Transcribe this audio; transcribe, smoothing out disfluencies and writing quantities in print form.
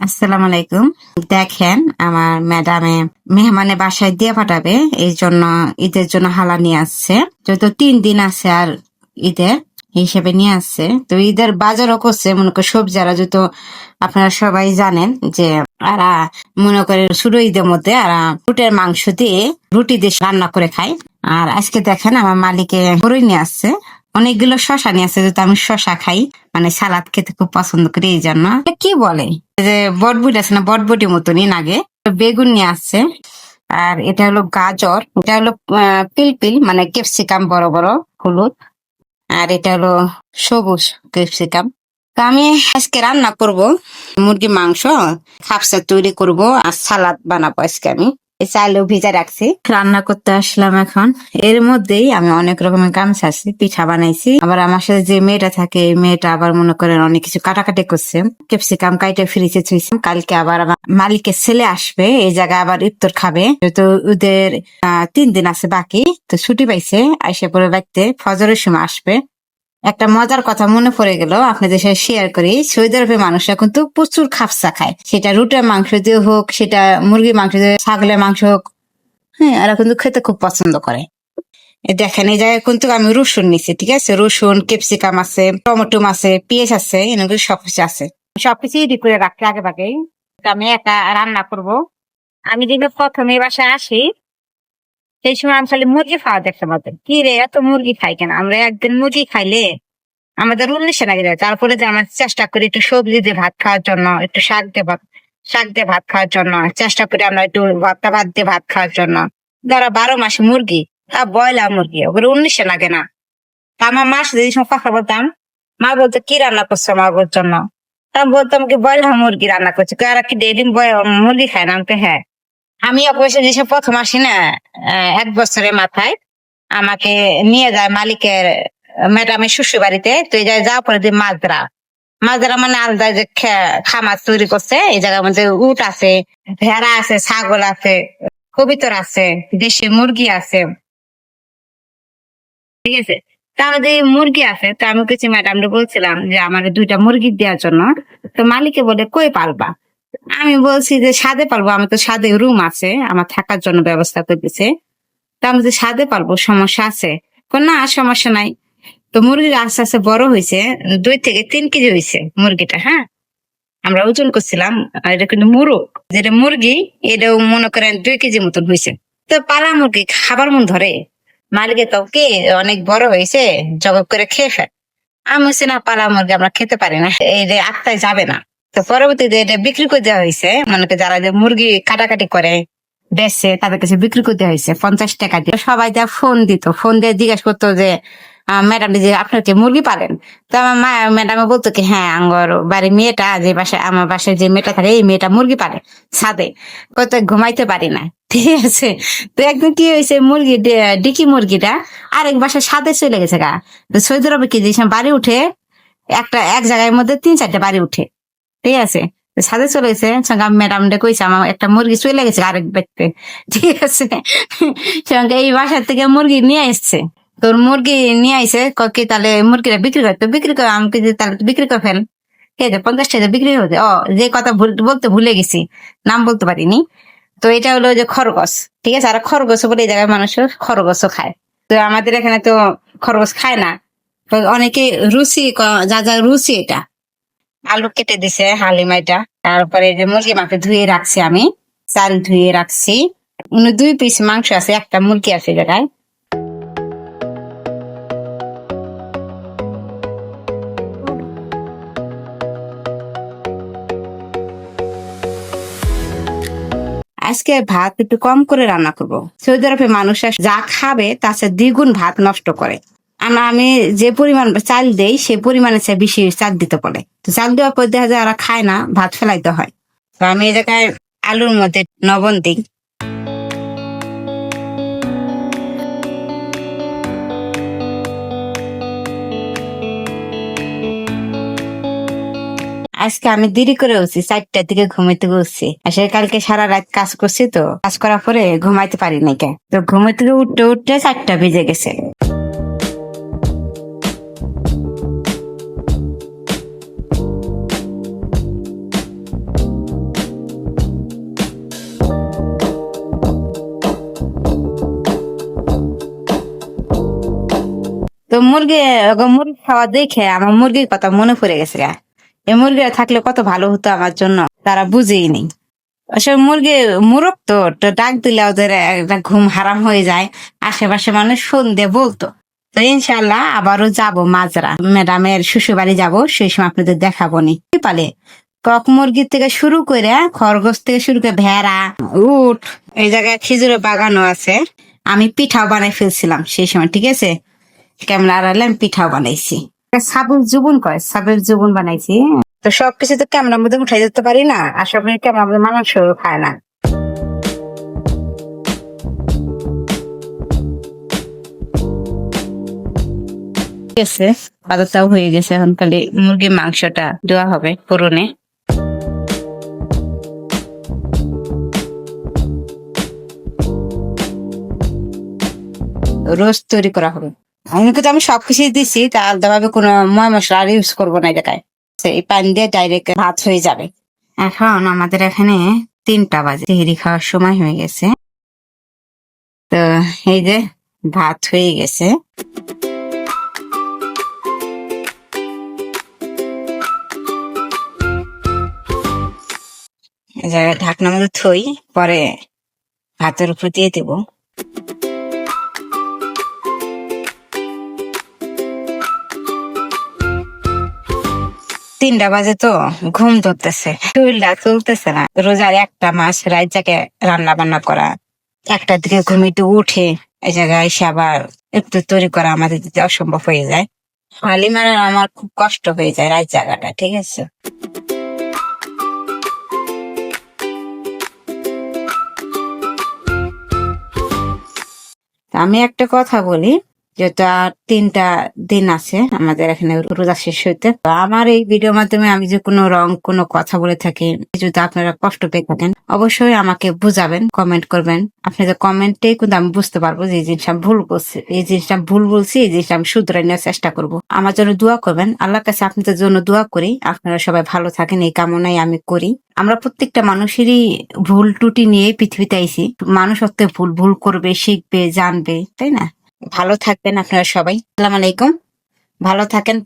আসসালামু আলাইকুম। দেখেন আমার ম্যাডামে মেহমানে বাসায় দিয়ে পাঠাবে, এই জন্য ঈদের জন্য হালা নিয়ে আসছে। যেহেতু 3 দিন আছে আর ঈদের হিসেবে নিয়ে আসছে, তো ঈদের বাজারও করছে। মনে করে সবজি আর যেহেতু আপনারা সবাই জানেন যে আরা মনে করে শুরু ঈদের মধ্যে আর রুটের মাংস দিয়ে রুটি দিয়ে রান্না করে খায়। আর আজকে দেখেন আমার মালিকে গরুই নিয়ে আসছে, অনেকগুলো শশা নিয়ে আসছে, যেহেতু আমি শশা খাই, মানে সালাদ খেতে খুব পছন্দ করি, এই জন্য। কি বলে যে বটবুটি আছে না, বটবুটির মতনই লাগে। বেগুন নিয়ে আসছে, আর এটা হলো গাজর, এটা হলো পিলপিল মানে ক্যাপসিকাম বড় বড় হলুদ, আর এটা হলো সবুজ ক্যাপসিকাম। তো আমি আজকে রান্না করব মুরগি মাংস, খাপসা তৈরি করব আর সালাদ বানাবো আজকে। আমি এই চাইলেও ভিজা রাখছি, রান্না করতে আসলাম এখন। এর মধ্যেই আমি অনেক রকমের কাম সারছি, পিঠা বানাইছি। আবার আমার সাথে যে মেয়েটা থাকে, এই মেয়েটা আবার মনে করেন অনেক কিছু কাটাকাটি করছে। ক্যাপসিকাম কাইটে ফ্রিজে থুইছি। কালকে আবার আমার মালিকের ছেলে আসবে, এই জায়গায় আবার ইফতার খাবে। তো ওদের 3 দিন আছে বাকি, তো ছুটি পাইছে, আইসে পরে বাড়তে ফজরের সময় আসবে। একটা মজার কথা মনে পড়ে গেল, আপনাদের সাথে শেয়ার করি। সৌদি আরবের মানুষরা কিন্তু প্রচুর খাপসা খায়, সেটা রুটের মাংস দিয়ে হোক, সেটা মুরগির মাংস দিয়ে, ছাগলের মাংস হোক। হ্যাঁ, এরা কিন্তু খেতে খুব পছন্দ করে। দেখেন এই জায়গায় কিন্তু আমি রসুন নিছি, ঠিক আছে? রসুন, ক্যাপসিকাম আছে, টমেটো আছে, পেঁয়াজ আছে, এগুলো সবকিছু আছে। সবকিছু রেডি করে রাখতে আগে ভাগেই। আমি একা রান্না করব। আমি যেগুলো প্রথমে বাসায় আসি, সেই সময় আমি খালি মুরগি খাওয়া দেখতে পাতাম। কি রে, এত মুরগি খাই কেন? আমরা একদিন মুরগি খাইলে আমাদের 19 লাগে যায়। তারপরে যে আমরা চেষ্টা করি একটু সবজি দিয়ে ভাত খাওয়ার জন্য, একটু শাক দিয়ে ভাত খাওয়ার জন্য চেষ্টা করি, আমরা একটু ভর্তা ভাত দিয়ে ভাত খাওয়ার জন্য। ধরো 12 মাসে মুরগি, ব্রয়লার মুরগি, ওগুলো 19 লাগে না। তা আমার মার সাথে এই সময় কথা বলতাম, মা বলতো কি রান্না করছো আমার জন্য? তা আমি বলতাম কি ব্রয়লার মুরগি রান্না করছি। আর কি ডেইলি মুরগি খায় না? আমাকে হ্যাঁ। আমি অবশ্য যেসব প্রথম আসি না, 1 বছরের মাথায় আমাকে নিয়ে যায় মালিকের ম্যাডামের শ্বশুর বাড়িতে। তো এই জায়গায় যাওয়ার পরে যে মাজরা মানে আলাদা যে খামার তৈরি করছে, এই জায়গার মধ্যে উট আছে, ভেড়া আছে, ছাগল আছে, কবিতর আছে, দেশি মুরগি আছে, ঠিক আছে? তা আমাদের মুরগি আছে। তো আমি কিছু ম্যাডামকে বলছিলাম যে আমার 2টা মুরগি দেওয়ার জন্য। তো মালিকে বলে কই পালবা? আমি বলছি যে ছাদে পালবো, আমি তো ছাদে রুম আছে, আমার থাকার জন্য ব্যবস্থা করে দিছে। তা আমি যে ছাদে পালবো, সমস্যা আছে? না, সমস্যা নাই। তো মুরগি আস্তে আস্তে বড় হয়েছে, 2 থেকে 3 কেজি হয়েছে মুরগিটা। হ্যাঁ, আমরা ওজন করছিলাম। আর এটা কিন্তু মুরগ, যেটা মুরগি, এটাও মনে করেন 2 কেজি মতন হয়েছে। তো পালা মুরগি খাবার মন ধরে? মালিকে তো কি অনেক বড় হয়েছে, জবাব করে খেয়ে ফেল। আমি বলছি না, পালা মুরগি আমরা খেতে পারি না, এই যে আত্মায় যাবে না। তো পরবর্তীতে এটা বিক্রি করে দেওয়া হয়েছে, মনে করি যারা যে মুরগি কাটাকাটি করে বেচছে তাদের কাছে বিক্রি করে দেওয়া হয়েছে 50 টাকা দিয়ে। সবাই যা ফোন দিত, ফোন দিয়ে জিজ্ঞাসা করতো যে ম্যাডাম যে আপনার কি মুরগি পালেন? তো আমার ম্যাডামে বলতো কি হ্যাঁ, আঙ্গর বাড়ির মেয়েটা, যে বাসায় আমার বাসায় যে মেয়েটা থাকে, এই মেয়েটা মুরগি পালে ছাদে। কত ঘুমাইতে পারি না, ঠিক আছে? তো একদিন কি হয়েছে, মুরগি ডিকি মুরগিটা আরেক বাসায় ছাদে চলে গেছে গা। তো সৌদি আরবে কি যে বাড়ি উঠে, এক জায়গার মধ্যে 3-4টা বাড়ি উঠে, ঠিক আছে? তো ছাদে চলে গেছে, সঙ্গে ম্যাডাম ডে কইছে আমার একটা মুরগি চলে গেছে আরেক ব্যক্তি, ঠিক আছে? সঙ্গে এই বাসার থেকে মুরগি নিয়ে এসছে। তোর মুরগি নিয়ে আইসে, কি তাহলে মুরগিটা বিক্রি করতে, বিক্রি করে আমাকে যে তাহলে বিক্রি করে ফেল। ঠিক আছে, 50 টাকা বিক্রি হতে। যে কথা বলতে ভুলে গেছি, নাম বলতে পারিনি। তো এটা হলো যে খরগোশ, ঠিক আছে? আর খরগোশ বলে এই জায়গায় মানুষ খরগোশও খায়। তো আমাদের এখানে তো খরগোশ খায় না। তো অনেকে রুচি, যা যা রুচি এটা। আলু কেটে দিছে হালিমা এটা। তারপরে যে মুরগি মাংস ধুয়ে রাখছি আমি, চাল ধুয়ে রাখছি। 2 পিস মাংস আছে, একটা মুরগি আছে জায়গায়। আজকে ভাত একটু কম করে রান্না করব। সৌদি আরবে মানুষরা যা খাবে তার চেয়ে দ্বিগুণ ভাত নষ্ট করে। আমি যে পরিমাণ চাল দেই, সে পরিমাণে চেয়ে বেশি চাল দিতে বলে। তো চাল দেওয়ার পর দেখা যায় ওরা খায় না, ভাত ফেলাইতে হয়। তো আমি এই জায়গায় আলুর মধ্যে লবণ দিই। আজকে আমি দেরি করে উঠছি, 4টার দিকে ঘুমাইতে উঠছি। আসলে কালকে সারা রাত কাজ করছি, তো কাজ করার পরে ঘুমাইতে পারি নাই। তো ঘুমাই থেকে উঠতে উঠতে 4টা বেজে গেছে। তো মুরগি খাওয়া দেখে আমার মুরগির কথা মনে পড়ে গেছে গা। এই মুরগিরা থাকলে কত ভালো হতো আমার জন্য, তারা বুঝেই নেই। আসলে মুরগ তো তো ডাক দিলে ওদের একটা ঘুম হারাম হয়ে যায়। আশেপাশে মানুষ সন্ধে বলতো। তো ইনশাল্লাহ আবারও যাব মাজরা, ম্যাডামের শ্বশুর বাড়ি যাবো, সেই সময় আপনাদের দেখাবো নি পালে। কক মুরগির থেকে শুরু করে, খরগোশ থেকে শুরু করে, ভেড়া, উট, এই জায়গায় খেজুরের বাগানও আছে। আমি পিঠাও বানাই ফেলছিলাম সেই সময়, ঠিক আছে। ক্যামেরা আড়ালে আমি পিঠাও বানাইছি। সাবুল জুবুন কয়, সাবের জুবুন বানাইছি। তো সবকিছু তো ক্যামেরার মধ্যে উঠাই দিতে পারি না, আর সব ক্যামেরার মধ্যে মানুষ খায় না। ঠিক আছে, বাজারটাও হয়ে গেছে, এখন খালি মুরগির মাংসটা দেওয়া হবে ফোড়নে। রোস্ট তৈরি করা হবে। আমি সবকিছুই দিছি, তা আলাদাভাবে কোনো ময় মশলা আর ইউজ করবো না এই জায়গায়। এই পানি দিয়ে ডাইরেক্ট ভাত হয়ে যাবে। এখন আমাদের এখানে 3টা বাজে, সেহরি খাওয়ার সময় হয়ে গেছে। তো এই যে ভাত হয়ে গেছে। এই জায়গায় ঢাকনার মধ্যে থই, পরে ভাতের উপর দিয়ে দেবো। 3টা বাজে তো ঘুম ধরতেছে, শরীরটা চলতেছে না। রোজার একটা মাস রাত জাগে রান্না বান্না করা, 1টার দিকে ঘুমিতে উঠে এই জায়গায় এসে আবার একটু তৈরি করা আমাদের দিতে অসম্ভব হয়ে যায়। হালিমার আর আমার খুব কষ্ট হয়ে যায় রাত জায়গাটা, ঠিক আছে। আমি একটা কথা বলি, যেটা 3টা দিন আছে আমাদের এখানে রোজা শেষ হইতে। তো আমার এই ভিডিওর মাধ্যমে আমি যে কোনো কথা বলে থাকি, যদি আপনারা কষ্ট পেয়ে থাকেন, অবশ্যই আমাকে বুঝাবেন, কমেন্ট করবেন। আপনাদের কমেন্টে কিন্তু আমি বুঝতে পারবো যে এই জিনিসটা আমি ভুল বলছি, এই জিনিসটা আমি ভুল বলছি, এই জিনিসটা আমি শুধরাই নেওয়ার চেষ্টা করব। আমার জন্য দোয়া করবেন, আল্লাহর কাছে আপনাদের জন্য দোয়া করি, আপনারা সবাই ভালো থাকেন, এই কামনাই আমি করি। আমরা প্রত্যেকটা মানুষেরই ভুল ত্রুটি নিয়ে পৃথিবীতে আইছি। মানুষ হতে ভুল ভুল করবে, শিখবে, জানবে, তাই না? ভালো থাকবেন আপনারা সবাই। আসসালামু আলাইকুম, ভালো থাকেন।